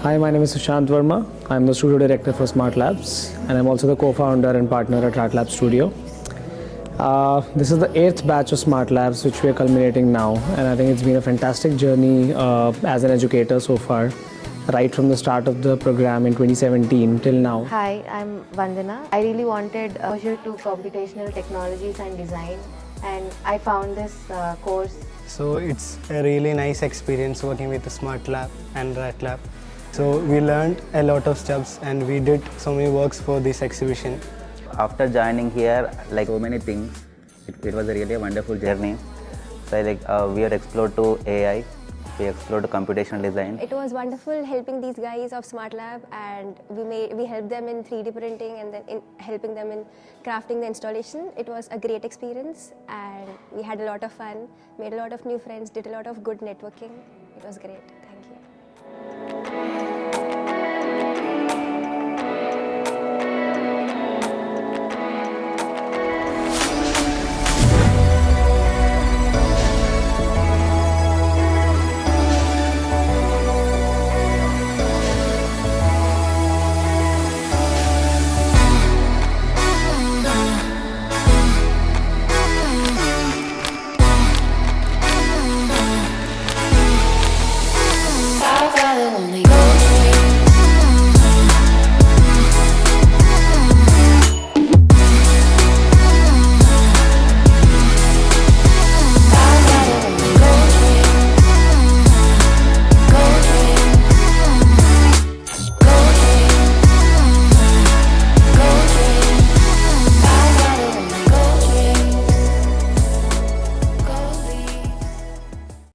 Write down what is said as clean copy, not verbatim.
Hi, my name is Sushant Verma. I'm the studio director for SmartLabs, and I'm also the co-founder and partner at artLab Studio. This is the 8th batch of SmartLabs, which we are culminating now, and I think it's been a fantastic journey as an educator so far, right from the start of the program in 2017 till now. Hi, I'm Vandana. I really wanted exposure to computational technologies and design, and I found this course. So it's a really nice experience working with the SmartLab and artLab. So we learned a lot of stuff and we did so many works for this exhibition. After joining here, like so many things, it was really a wonderful journey. So we have explored to AI, we explored to computational design. It was wonderful helping these guys of SmartLab, and we helped them in 3D printing and then in helping them in crafting the installation. It was a great experience and we had a lot of fun, made a lot of new friends, did a lot of good networking. It was great. Thank you.